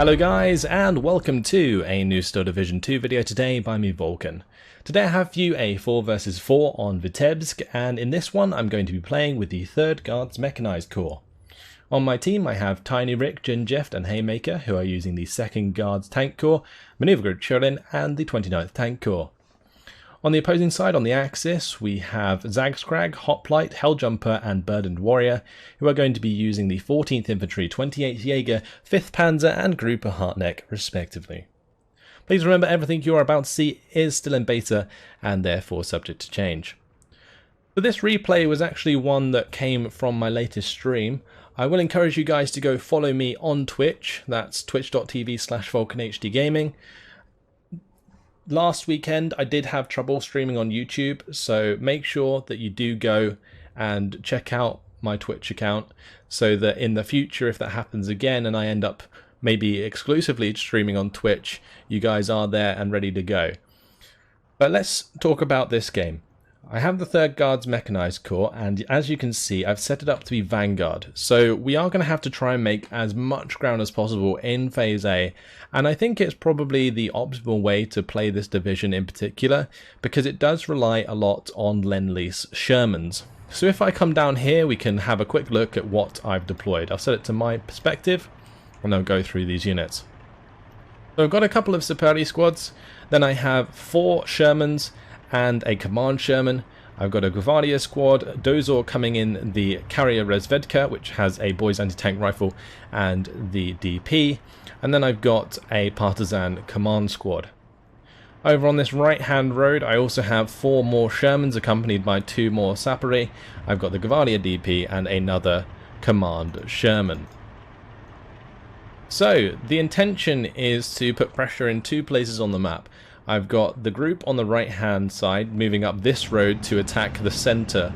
Hello guys, and welcome to a new Steel Division 2 video today by me, Vulcan. Today I have for you a 4 vs 4 on Vitebsk, and in this one I'm going to be playing with the 3rd Guards Mechanized Corps. On my team I have Tiny Rick, Ginjeft and Haymaker, who are using the 2nd Guards Tank Corps, Maneuver Group Churlin and the 29th Tank Corps. On the opposing side, on the Axis, we have Zagskrag, Hoplite, Helljumper and Burdened Warrior, who are going to be using the 14th Infantry, 28th Jaeger, 5th Panzer and Gruppe Hartneck, respectively. Please remember, everything you are about to see is still in beta and therefore subject to change. But this replay was actually one that came from my latest stream. I will encourage you guys to go follow me on Twitch, that's twitch.tv/VulcanHDGaming. Last weekend I did have trouble streaming on YouTube, so make sure that you do go and check out my Twitch account so that in the future, if that happens again and I end up maybe exclusively streaming on Twitch, you guys are there and ready to go. But let's talk about this game. I have the 3rd Guards Mechanized Corps, and as you can see I've set it up to be Vanguard, so we are going to have to try and make as much ground as possible in Phase A, and I think it's probably the optimal way to play this division in particular, because it does rely a lot on Lend-Lease Shermans. So if I come down here we can have a quick look at what I've deployed. I'll set it to my perspective and I'll go through these units. So I've got a couple of Saperi squads, then I have 4 Shermans and a Command Sherman. I've got a Gvardia squad, Dozor coming in the Carrier Resvedka, which has a boys anti-tank rifle and the DP, and then I've got a Partisan command squad. Over on this right hand road I also have 4 more Shermans accompanied by 2 more Saperi. I've got the Gvardia DP and another Command Sherman. So the intention is to put pressure in 2 places on the map. I've got the group on the right hand side moving up this road to attack the centre,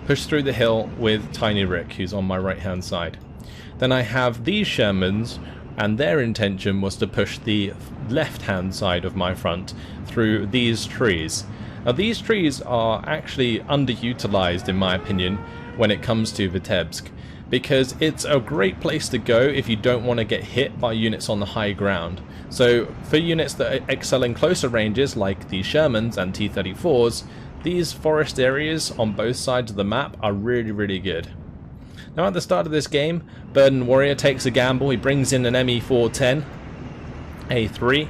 push through the hill with Tiny Rick, who's on my right hand side. Then I have these Shermans, and their intention was to push the left hand side of my front through these trees. Now these trees are actually underutilised in my opinion when it comes to Vitebsk, because it's a great place to go if you don't want to get hit by units on the high ground. So for units that excel in closer ranges like the Shermans and T-34s, these forest areas on both sides of the map are really good. Now at the start of this game, Burdened Warrior takes a gamble. He brings in an ME410 A3,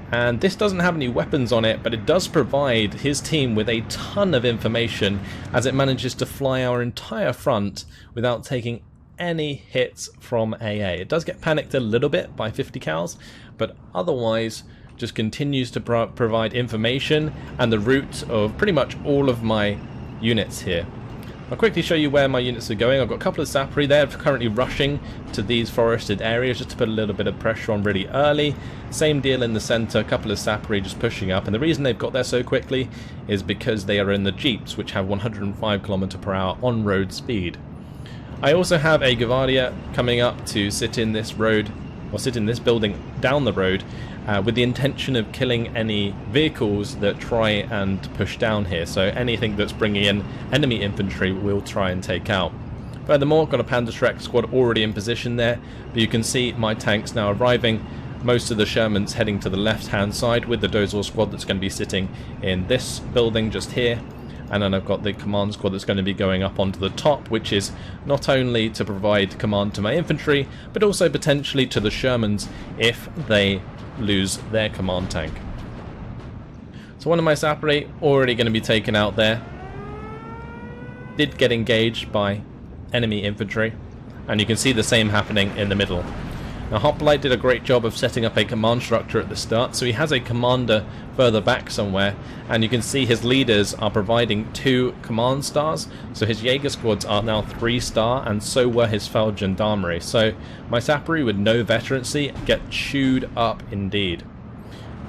and this doesn't have any weapons on it, but it does provide his team with a ton of information as it manages to fly our entire front without taking any hits from AA. It does get panicked a little bit by 50 cals, but otherwise just continues to provide information and the route of pretty much all of my units here. I'll quickly show you where my units are going. I've got a couple of Saperi. They're currently rushing to these forested areas just to put a little bit of pressure on really early. Same deal in the centre, a couple of Saperi just pushing up, and the reason they've got there so quickly is because they are in the Jeeps, which have 105 km/h on-road speed. I also have a Gvardia coming up to sit in this road, or sit in this building down the road, with the intention of killing any vehicles that try and push down here. So anything that's bringing in enemy infantry we'll try and take out. Furthermore, got a Panzerschreck squad already in position there, but you can see my tanks now arriving. Most of the Shermans heading to the left hand side with the Dozor squad that's going to be sitting in this building just here. And then I've got the command squad that's going to be going up onto the top, which is not only to provide command to my infantry, but also potentially to the Shermans if they lose their command tank. So one of my Saperi already going to be taken out there. Did get engaged by enemy infantry, and you can see the same happening in the middle. Now Hoplite did a great job of setting up a command structure at the start, so he has a commander further back somewhere, and you can see his leaders are providing 2 command stars, so his Jaeger squads are now 3-star, and so were his Feld Gendarmerie. So my Saperi with no veterancy get chewed up indeed.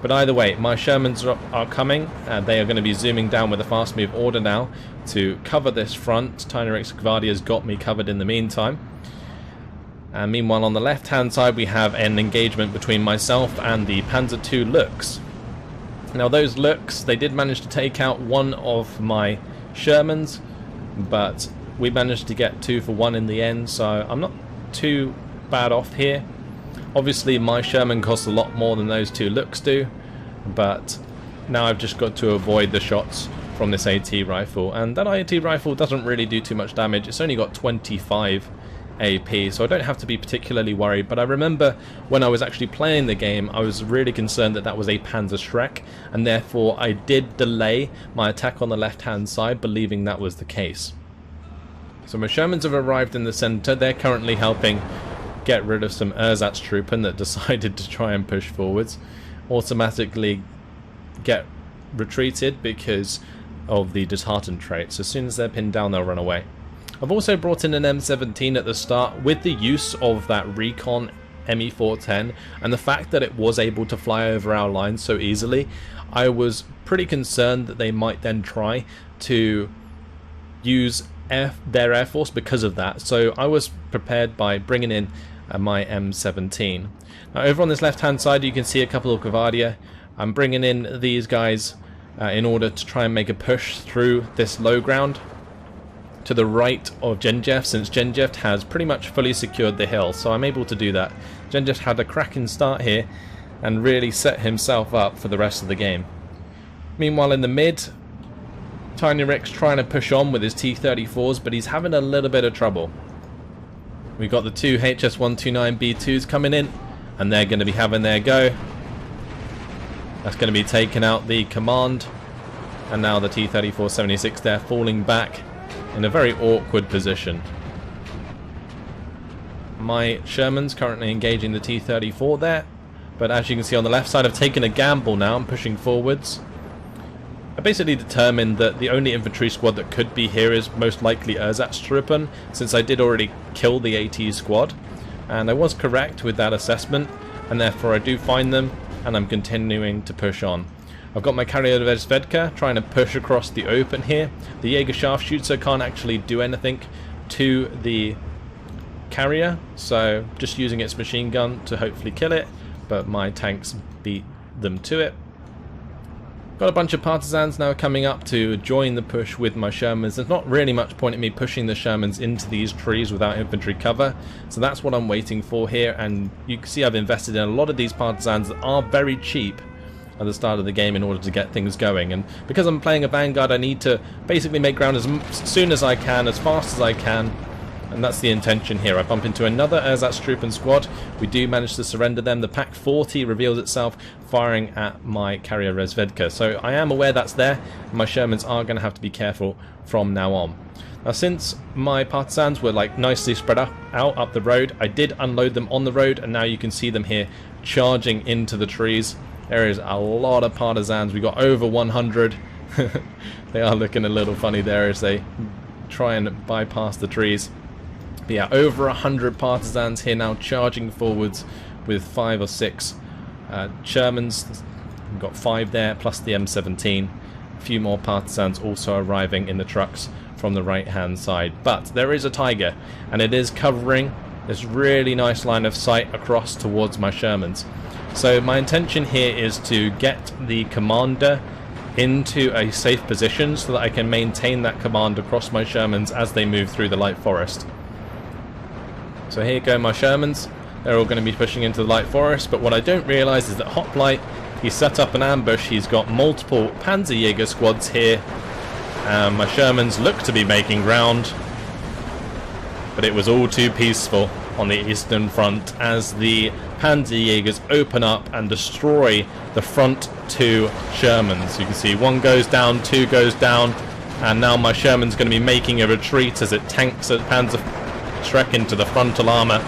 But either way, my Shermans are coming, and they are going to be zooming down with a fast move order now to cover this front. Tiny Rick's Gvardia's got me covered in the meantime. And meanwhile on the left hand side we have an engagement between myself and the Panzer II Lux. Now those Lux, they did manage to take out one of my Shermans, but we managed to get 2 for 1 in the end, so I'm not too bad off here. Obviously my Sherman costs a lot more than those two looks do, but now I've just got to avoid the shots from this AT rifle, and that AT rifle doesn't really do too much damage. It's only got 25 AP, so I don't have to be particularly worried. But I remember when I was actually playing the game, I was really concerned that that was a Panzer Schreck, and therefore I did delay my attack on the left hand side, believing that was the case. So my Shermans have arrived in the center. They're currently helping get rid of some Ersatztruppen that decided to try and push forwards, automatically get retreated because of the disheartened traits. As soon as they're pinned down, they'll run away. I've also brought in an M17 at the start with the use of that recon ME410 and the fact that it was able to fly over our lines so easily. I was pretty concerned that they might then try to use their air force because of that, so I was prepared by bringing in my M17. Now over on this left hand side you can see a couple of Gvardia. I'm bringing in these guys in order to try and make a push through this low ground to the right of Genjev, since Genjev has pretty much fully secured the hill, so I'm able to do that. Genjev had a cracking start here and really set himself up for the rest of the game. Meanwhile in the mid, Tiny Rick's trying to push on with his T-34s, but he's having a little bit of trouble. We've got the two HS-129B2s coming in, and they're going to be having their go. That's going to be taking out the command, and now the T-34-76 there falling back in a very awkward position. My Sherman's currently engaging the T-34 there, but as you can see on the left side I've taken a gamble now. I'm pushing forwards. I basically determined that the only infantry squad that could be here is most likely Ersatztruppen, since I did already kill the AT squad, and I was correct with that assessment, and therefore I do find them, and I'm continuing to push on. I've got my carrier Vesvedka trying to push across the open here. The Jaeger sharpshooter can't actually do anything to the carrier, so just using its machine gun to hopefully kill it, but my tanks beat them to it. Got a bunch of Partisans now coming up to join the push with my Shermans. There's not really much point in me pushing the Shermans into these trees without infantry cover, so that's what I'm waiting for here. And you can see I've invested in a lot of these Partisans that are very cheap at the start of the game in order to get things going. And because I'm playing a Vanguard, I need to basically make ground as soon as I can, as fast as I can, and that's the intention here. I bump into another Ersatztruppen squad. We do manage to surrender them. The Pak 40 reveals itself firing at my carrier Resvedka. So I am aware that's there, and my Shermans are going to have to be careful from now on. Now since my Partisans were like nicely spread out up the road, I did unload them on the road, and now you can see them here charging into the trees. There is a lot of Partisans. We got over 100. They are looking a little funny there as they try and bypass the trees. But yeah, over 100 Partisans here now charging forwards with 5 or 6 Shermans. We've got 5 there plus the M17. A few more Partisans also arriving in the trucks from the right hand side. But there is a Tiger, and it is covering this really nice line of sight across towards my Shermans. So my intention here is to get the commander into a safe position so that I can maintain that command across my Shermans as they move through the light forest. So here go my Shermans. They're all going to be pushing into the light forest, but what I don't realise is that Hoplite, he's set up an ambush. He's got multiple Panzerjäger squads here. My Shermans look to be making ground, but it was all too peaceful on the Eastern Front as the Panzerjägers open up and destroy the front 2 Shermans. You can see 1 goes down, 2 goes down, and now my Sherman's going to be making a retreat as it tanks a Panzer Schreck into the frontal armor.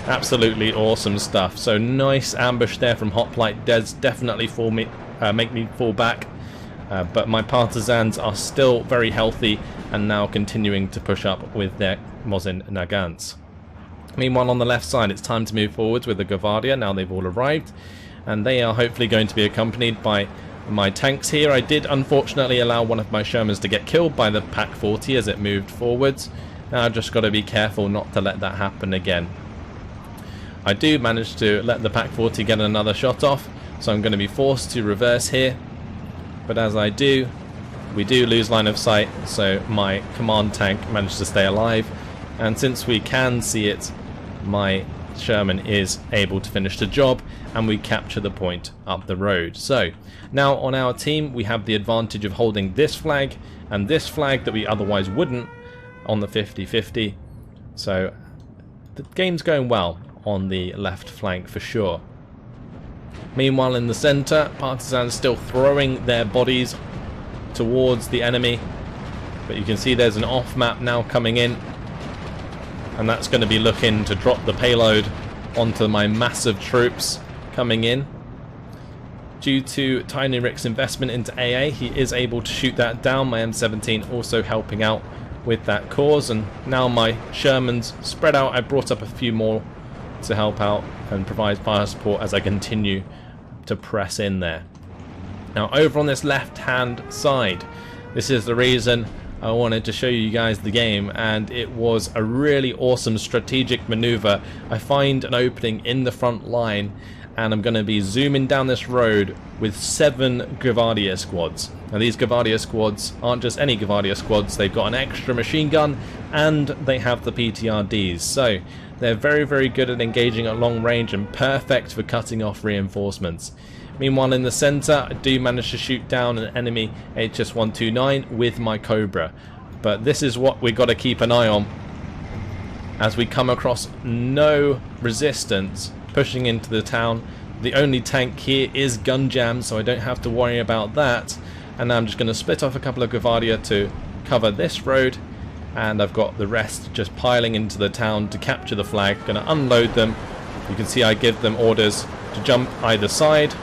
Absolutely awesome stuff. So nice ambush there from Hoplite. Does definitely make me fall back, but my Partisans are still very healthy and now continuing to push up with their Mosin Nagants. Meanwhile on the left side it's time to move forwards with the Gvardia. Now they've all arrived, and they are hopefully going to be accompanied by my tanks here. I did unfortunately allow one of my Shermans to get killed by the Pak 40 as it moved forwards. Now I've just got to be careful not to let that happen again. I do manage to let the Pak 40 get another shot off, so I'm going to be forced to reverse here. But as I do, we do lose line of sight, so my command tank managed to stay alive. And since we can see it, my Sherman is able to finish the job, and we capture the point up the road. So now on our team we have the advantage of holding this flag and this flag that we otherwise wouldn't on the 50-50. So the game's going well on the left flank for sure. Meanwhile in the center, Partisans still throwing their bodies towards the enemy, but you can see there's an off map now coming in, and that's going to be looking to drop the payload onto my massive troops coming in. Due to Tiny Rick's investment into AA, he is able to shoot that down. My M17 also helping out with that cause, and now my Shermans spread out. I brought up a few more to help out and provide fire support as I continue to press in there. Now over on this left hand side, this is the reason I wanted to show you guys the game, and it was a really awesome strategic maneuver. I find an opening in the front line, and I'm going to be zooming down this road with 7 Gvardia squads. Now these Gvardia squads aren't just any Gvardia squads, they've got an extra machine gun and they have the PTRDs, so they're very, very good at engaging at long range and perfect for cutting off reinforcements. Meanwhile in the center, I do manage to shoot down an enemy HS-129 with my Cobra, but this is what we've got to keep an eye on as we come across no resistance pushing into the town. The only tank here is gun jam, so I don't have to worry about that. And now I'm just going to split off a couple of Gvardia to cover this road, and I've got the rest just piling into the town to capture the flag. Going to unload them. You can see I give them orders to jump either side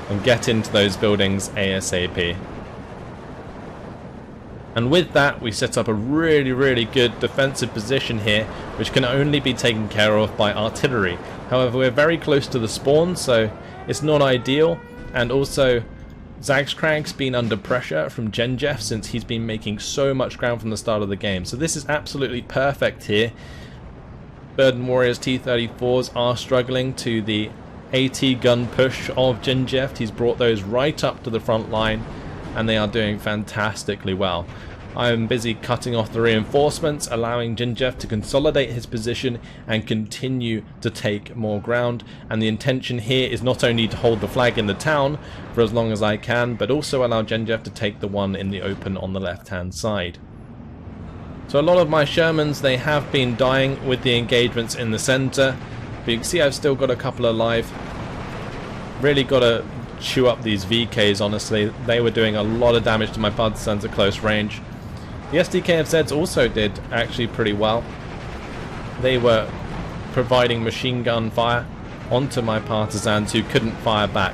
and get into those buildings ASAP. And with that we set up a really, really good defensive position here, which can only be taken care of by artillery. However, we're very close to the spawn, so it's not ideal. And also Zagzkrag's been under pressure from Genjef since he's been making so much ground from the start of the game. So this is absolutely perfect here. Burden Warriors T-34s are struggling to the AT gun push of Genjef. He's brought those right up to the front line, and they are doing fantastically well. I'm busy cutting off the reinforcements, allowing Genjef to consolidate his position and continue to take more ground. And the intention here is not only to hold the flag in the town for as long as I can, but also allow Genjef to take the one in the open on the left hand side. So a lot of my Shermans, they have been dying with the engagements in the center, but you can see I've still got a couple alive. Really got to chew up these VKs, honestly. They were doing a lot of damage to my Partisans at close range. The SDKFZs also did actually pretty well. They were providing machine gun fire onto my Partisans who couldn't fire back.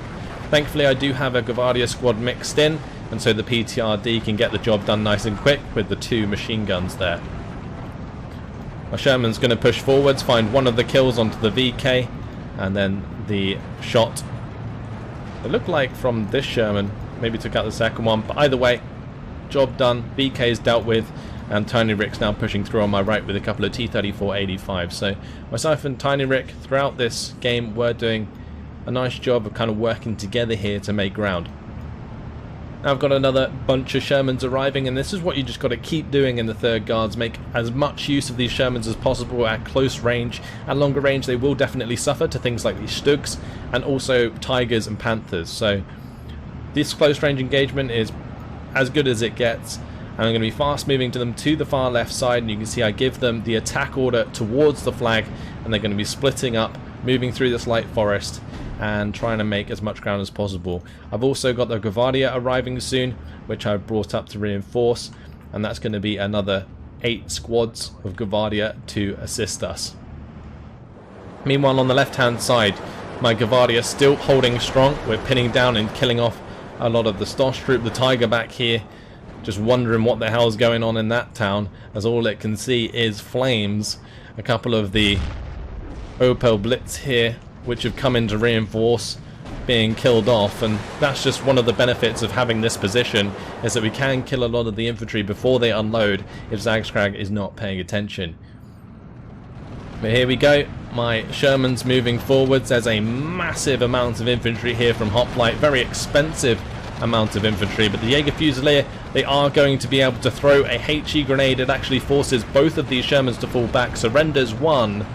Thankfully I do have a Gvardia squad mixed in, and so the PTRD can get the job done nice and quick with the 2 machine guns there. My Sherman's going to push forwards, find one of the kills onto the VK, and then the shot, it looked like from this Sherman, maybe took out the second one, but either way, job done. VK's dealt with, and Tiny Rick's now pushing through on my right with a couple of T-34-85. So myself and Tiny Rick throughout this game were doing a nice job of kind of working together here to make ground. Now I've got another bunch of Shermans arriving, and this is what you just got to keep doing in the Third Guards. Make as much use of these Shermans as possible at close range. At longer range they will definitely suffer to things like these Stugs and also Tigers and Panthers. So this close range engagement is as good as it gets, and I'm going to be fast moving to them to the far left side, and you can see I give them the attack order towards the flag, and they're going to be splitting up, moving through this light forest and trying to make as much ground as possible. I've also got the Gvardia arriving soon, which I've brought up to reinforce, and that's going to be another 8 squads of Gvardia to assist us. Meanwhile on the left hand side, my Gvardia still holding strong. We're pinning down and killing off a lot of the Stosh troop. The Tiger back here just wondering what the hell's going on in that town, as all it can see is flames. A couple of the Opel Blitz here, which have come in to reinforce, being killed off, and that's just one of the benefits of having this position, is that we can kill a lot of the infantry before they unload if Zagzkrag is not paying attention. But here we go, my Sherman's moving forwards. There's a massive amount of infantry here from Hoplite, very expensive amount of infantry, but the Jaeger Fusilier, they are going to be able to throw a HE grenade. It actually forces both of these Shermans to fall back, surrenders one,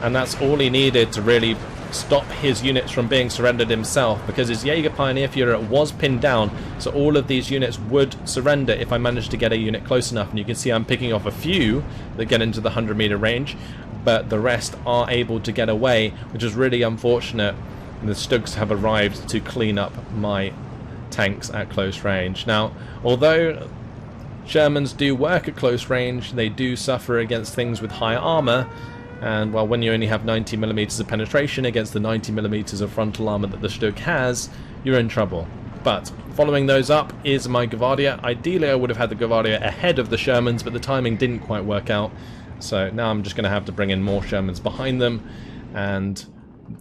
and that's all he needed to really stop his units from being surrendered himself, because his Jaeger Pioneer Führer was pinned down, so all of these units would surrender if I managed to get a unit close enough. And you can see I'm picking off a few that get into the 100-meter range, but the rest are able to get away, which is really unfortunate. And the Stugs have arrived to clean up my tanks at close range. Now, although Shermans do work at close range, they do suffer against things with higher armor. And well, when you only have 90mm of penetration against the 90mm of frontal armor that the Stug has, you're in trouble. But following those up is my Gvardia. Ideally I would have had the Gvardia ahead of the Shermans, but the timing didn't quite work out. So now I'm just going to have to bring in more Shermans behind them, and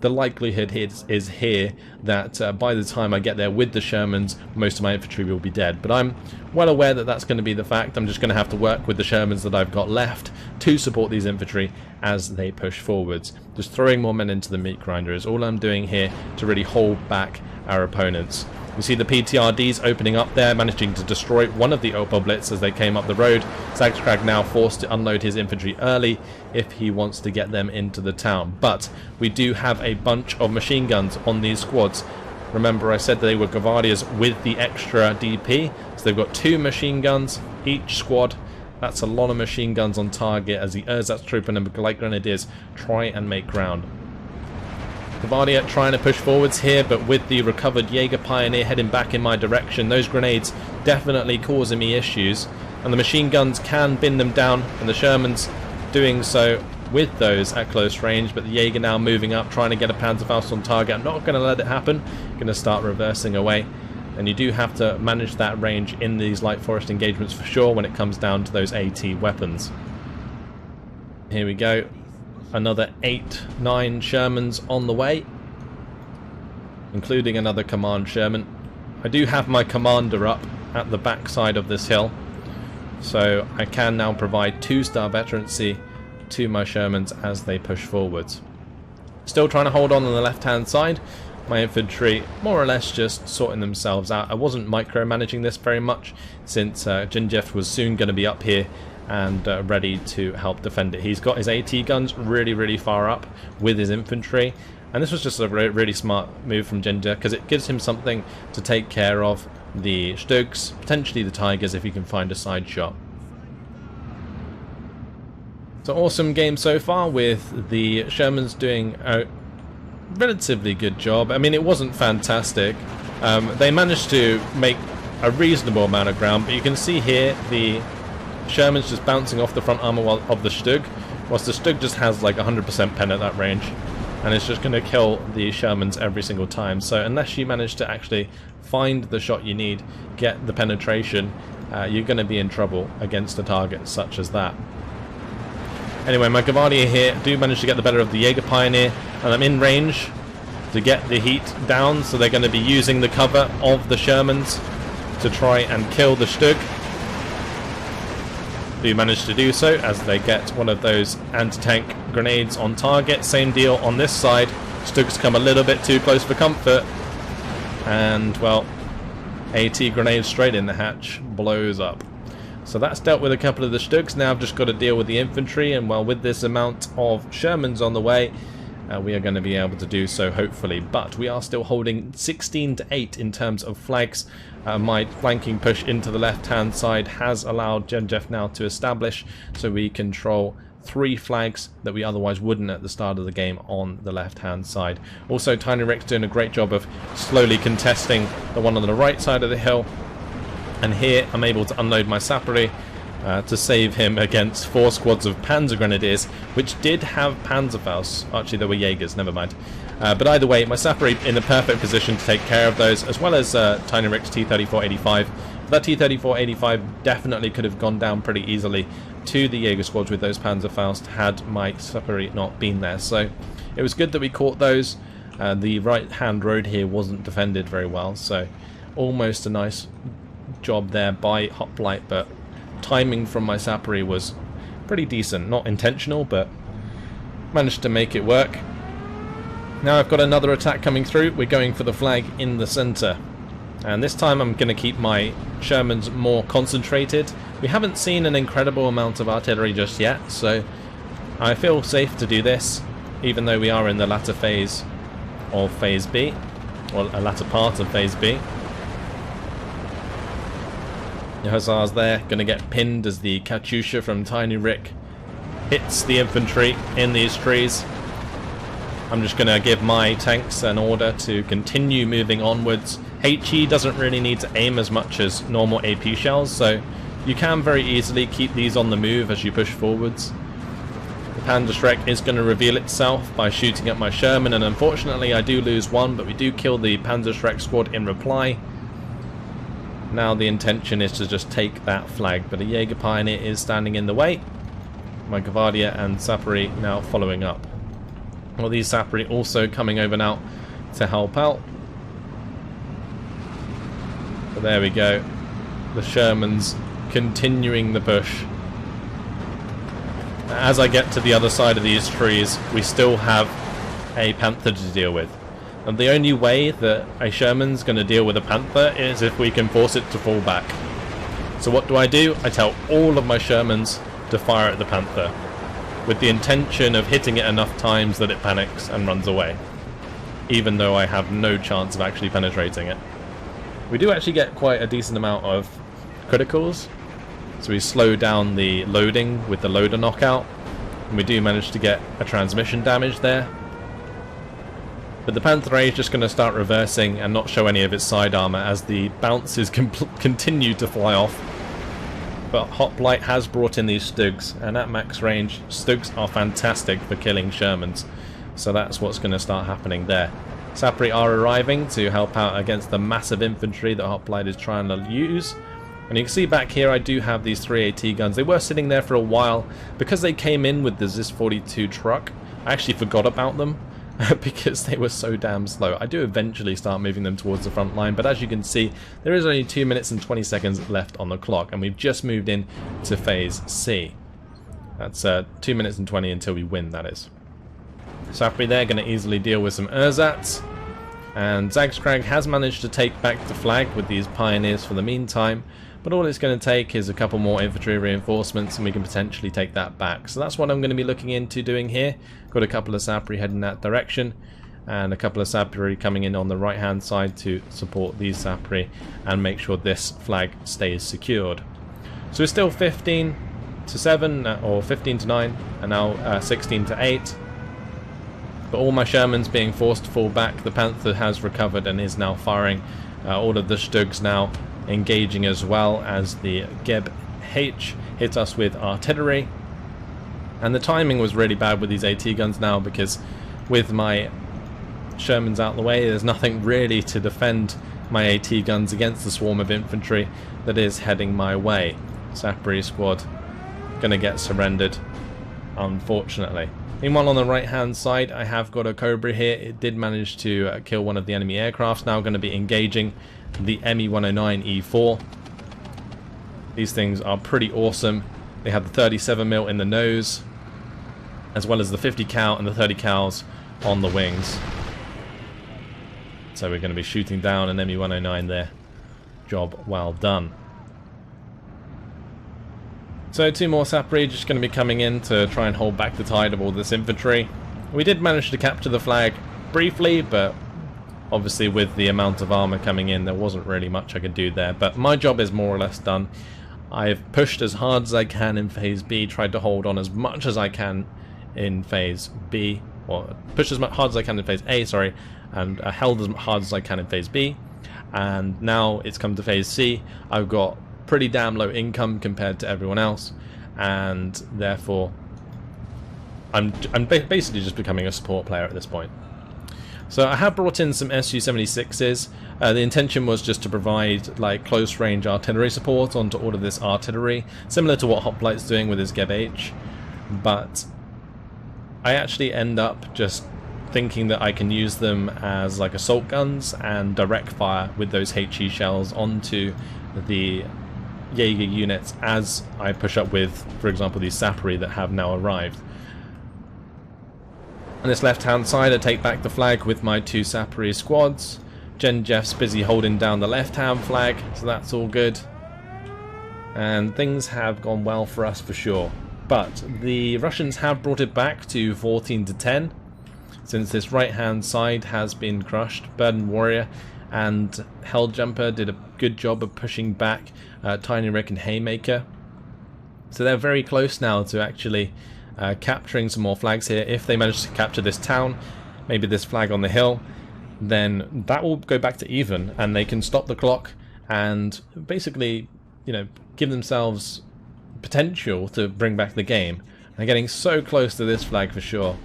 the likelihood is here that by the time I get there with the Shermans, most of my infantry will be dead. But I'm well aware that that's going to be the fact. I'm just going to have to work with the Shermans that I've got left to support these infantry as they push forwards. Just throwing more men into the meat grinder is all I'm doing here to really hold back our opponents. You see the PTRDs opening up there, managing to destroy one of the Opel Blitz as they came up the road. Zagstrag now forced to unload his infantry early if he wants to get them into the town. But we do have a bunch of machine guns on these squads. Remember I said they were Gvardias with the extra DP, so they've got 2 machine guns each squad. That's a lot of machine guns on target as the Ersatztruppen and Light Grenadiers try and make ground. Gvardia trying to push forwards here, but with the recovered Jaeger Pioneer heading back in my direction, those grenades definitely causing me issues, and the machine guns can bin them down, and the Shermans doing so with those at close range. But the Jaeger now moving up, trying to get a Panzerfaust on target. I'm not going to let it happen. I'm going to start reversing away, and you do have to manage that range in these light forest engagements for sure when it comes down to those AT weapons. Here we go. Another 8-9 Shermans on the way, including another command Sherman. I do have my commander up at the back side of this hill, so I can now provide 2-star veterancy to my Shermans as they push forwards. Still trying to hold on the left hand side. My infantry more or less just sorting themselves out. I wasn't micromanaging this very much, since Ginjef was soon going to be up here and ready to help defend it. He's got his AT guns really far up with his infantry, and this was just a really smart move from Ginger, because it gives him something to take care of the Stugs, potentially the Tigers if he can find a side shot. So awesome game so far, with the Shermans doing a relatively good job. I mean, it wasn't fantastic. They managed to make a reasonable amount of ground, but you can see here the Sherman's just bouncing off the front armor of the Stug, whilst the Stug just has like 100% pen at that range, and it's just going to kill the Shermans every single time. So unless you manage to actually find the shot you need, get the penetration, you're going to be in trouble against a target such as that. Anyway, my Gvardia here do manage to get the better of the Jaeger Pioneer, and I'm in range to get the heat down, so they're going to be using the cover of the Shermans to try and kill the Stug. Do manage to do so as they get one of those anti-tank grenades on target. Same deal on this side. Stugs come a little bit too close for comfort, and well, AT grenade straight in the hatch, blows up. So that's dealt with a couple of the Stugs. Now I've just got to deal with the infantry, and well, with this amount of Shermans on the way, we are going to be able to do so hopefully. But we are still holding 16-8 in terms of flags. My flanking push into the left hand side has allowed Genjef now to establish, so we control 3 flags that we otherwise wouldn't at the start of the game on the left hand side. Also, Tiny Rick's doing a great job of slowly contesting the one on the right side of the hill, and here I'm able to unload my Sappery to save him against 4 squads of Panzer Grenadiers, which did have Panzerfaust. Actually, they were Jaegers, never mind. But either way, my Sappery in the perfect position to take care of those, as well as Tiny Rick's T-3485. That T-3485 definitely could have gone down pretty easily to the Jaeger squads with those Panzerfaust had my Sappery not been there. So it was good that we caught those. The right-hand road here wasn't defended very well, so almost a nice job there by Hoplite, but timing from my Sappery was pretty decent. Not intentional, but managed to make it work. Now I've got another attack coming through. We're going for the flag in the centre. And this time I'm going to keep my Shermans more concentrated. We haven't seen an incredible amount of artillery just yet, so I feel safe to do this, even though we are in the latter phase of Phase B, or a latter part of Phase B. The Hussars there, going to get pinned as the Katyusha from Tiny Rick hits the infantry in these trees. I'm just going to give my tanks an order to continue moving onwards. HE doesn't really need to aim as much as normal AP shells, so you can very easily keep these on the move as you push forwards. The Panzerschreck is going to reveal itself by shooting at my Sherman, and unfortunately I do lose one, but we do kill the Panzerschreck squad in reply. Now the intention is to just take that flag, but a Jaeger Pioneer is standing in the way. My Gvardia and Sapori now following up. Well, these Sapori also coming over now to help out. But there we go. The Shermans continuing the push. As I get to the other side of these trees, we still have a Panther to deal with. And the only way that a Sherman's going to deal with a Panther is if we can force it to fall back. So what do? I tell all of my Shermans to fire at the Panther, with the intention of hitting it enough times that it panics and runs away, even though I have no chance of actually penetrating it. We do actually get quite a decent amount of criticals, so we slow down the loading with the loader knockout, and we do manage to get a transmission damage there. But the Panther A is just going to start reversing and not show any of its side armor as the bounces continue to fly off. But Hoplite has brought in these Stugs, and at max range, Stugs are fantastic for killing Shermans. So that's what's going to start happening there. Sapri are arriving to help out against the massive infantry that Hoplite is trying to use. And you can see back here I do have these 3 AT guns. They were sitting there for a while. Because they came in with the ZIS-42 truck, I actually forgot about them. Because they were so damn slow. I do eventually start moving them towards the front line, but as you can see, there is only 2 minutes and 20 seconds left on the clock, and we've just moved in to Phase C. That's 2 minutes and 20 until we win, that is. Sapri there going to easily deal with some ersatz, and Zagskrag has managed to take back the flag with these pioneers for the meantime, but all it's going to take is a couple more infantry reinforcements and we can potentially take that back. So that's what I'm going to be looking into doing here. Got a couple of Sapri heading that direction, and a couple of Sapri coming in on the right hand side to support these Sapri and make sure this flag stays secured. So it's still 15 to 7 or 15 to 9 and now 16 to 8. But all my Shermans being forced to fall back. The Panther has recovered and is now firing. All of the Stugs now engaging, as well as the Geb H hit us with artillery. And the timing was really bad with these AT guns now, because with my Shermans out the way, there's nothing really to defend my AT guns against the swarm of infantry that is heading my way. Sapri squad gonna get surrendered, unfortunately. Meanwhile, on the right hand side, I have got a Cobra here. It did manage to kill one of the enemy aircrafts. Now going to be engaging the Me-109E4. These things are pretty awesome. They have the 37mm in the nose, as well as the 50 cal and the 30 cals on the wings. So we're going to be shooting down an Me-109 there. Job well done. So 2 more Sapri just going to be coming in to try and hold back the tide of all this infantry. We did manage to capture the flag briefly, but obviously with the amount of armor coming in, there wasn't really much I could do there. But my job is more or less done. I've pushed as hard as I can in Phase B, tried to hold on as much as I can in Phase B, or pushed as hard as I can in Phase A, sorry, and held as hard as I can in Phase B. And now it's come to Phase C. I've got pretty damn low income compared to everyone else, and therefore I'm basically just becoming a support player at this point. So I have brought in some Su-76s. The intention was just to provide like close range artillery support onto all of this artillery, similar to what Hoplite's doing with his Geb H, but I actually end up just thinking that I can use them as like assault guns and direct fire with those HE shells onto the Jaeger units as I push up with, for example, these Sapri that have now arrived. On this left hand side, I take back the flag with my 2 Sapri squads, Jeff's busy holding down the left-hand flag, so that's all good. And things have gone well for us for sure. But the Russians have brought it back to 14-10, since this right-hand side has been crushed. Burden Warrior and Helljumper did a good job of pushing back Tiny Rick and Haymaker. So they're very close now to actually capturing some more flags here. If they manage to capture this town, maybe this flag on the hill, then that will go back to even, and they can stop the clock and basically, you know, give themselves potential to bring back the game. They're getting so close to this flag for sure,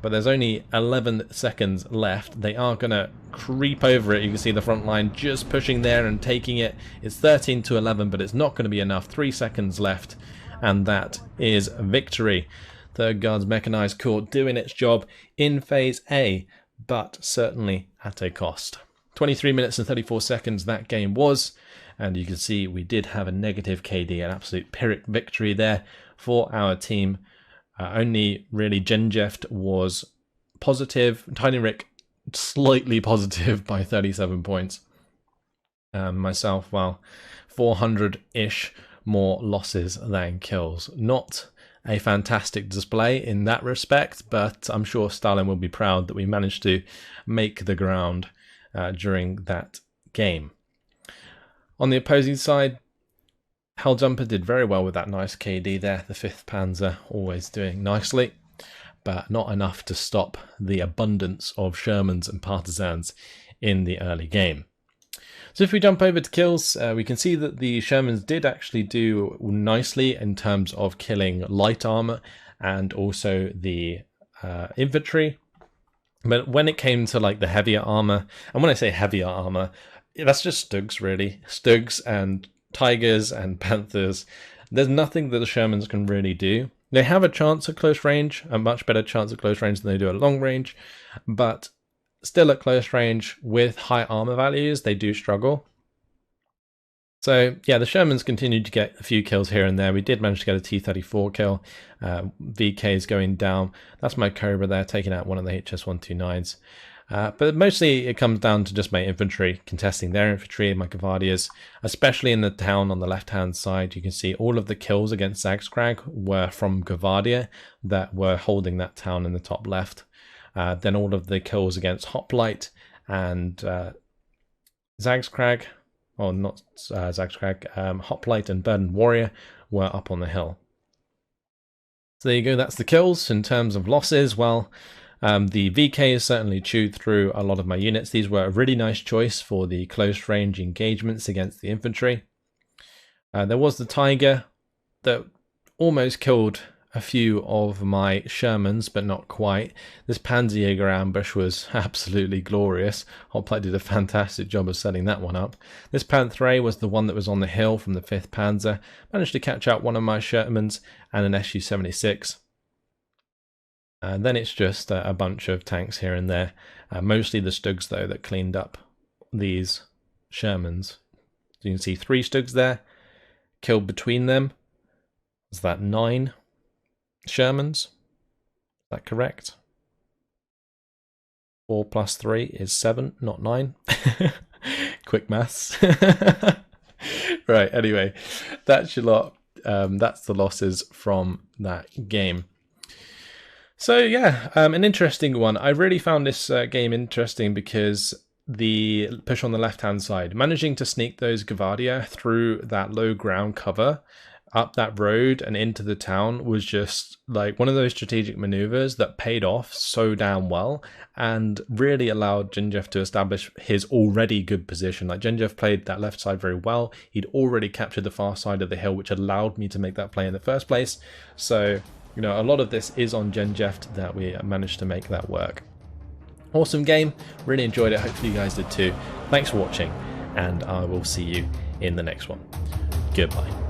but there's only 11 seconds left. They are going to creep over it. You can see the front line just pushing there and taking it. It's 13-11, but it's not going to be enough. 3 seconds left, and that is victory. Third Guards Mechanized Corps doing its job in Phase A, but certainly at a cost. 23 minutes and 34 seconds that game was, and you can see we did have a negative KD, an absolute Pyrrhic victory there for our team. Only really Genjeft was positive, Tiny Rick slightly positive by 37 points. Myself, well, 400-ish more losses than kills. Not a fantastic display in that respect, but I'm sure Stalin will be proud that we managed to make the ground during that game. On the opposing side, Helljumper did very well with that nice KD there. The 5th Panzer always doing nicely, but not enough to stop the abundance of Shermans and Partisans in the early game. So if we jump over to kills, we can see that the Shermans did actually do nicely in terms of killing light armor and also the infantry. But when it came to like the heavier armor, and when I say heavier armor, that's just Stugs really. Stugs and Tigers and Panthers. There's nothing that the Shermans can really do. They have a chance at close range, a much better chance at close range than they do at long range, but still at close range with high armor values, they do struggle. So yeah, the Shermans continued to get a few kills here and there. We did manage to get a T-34 kill. VK's going down. That's my Cobra there, taking out one of the HS-129s. But mostly it comes down to just my infantry contesting their infantry, my Gvardias, especially in the town on the left-hand side. You can see all of the kills against Zagskrag were from Gvardia that were holding that town in the top left. Then all of the kills against Hoplite and Zagskrag, or not Zagskrag, Hoplite and Burden Warrior were up on the hill. So there you go, that's the kills. In terms of losses, well, the VK has certainly chewed through a lot of my units. These were a really nice choice for the close range engagements against the infantry. There was the Tiger that almost killed a few of my Shermans, but not quite. This Panzerjäger ambush was absolutely glorious. Hoplite did a fantastic job of setting that one up. This Panther was the one that was on the hill from the 5th Panzer. Managed to catch out one of my Shermans and an Su-76. And then it's just a bunch of tanks here and there. Mostly the Stugs, though, that cleaned up these Shermans. So you can see 3 Stugs there. Killed between them. Is that 9 Shermans? Is that correct? 4 plus 3 is 7, not 9. Quick maths. Right, anyway, that's your lot. That's the losses from that game. So yeah, an interesting one. I really found this game interesting because the push on the left-hand side, managing to sneak those Gvardia through that low ground cover, up that road and into the town was just like one of those strategic maneuvers that paid off so damn well and really allowed Genjef to establish his already good position. Like Genjef played that left side very well. He'd already captured the far side of the hill, which allowed me to make that play in the first place. So, you know, a lot of this is on Genjef that we managed to make that work. Awesome game. Really enjoyed it. Hopefully you guys did too. Thanks for watching, and I will see you in the next one. Goodbye.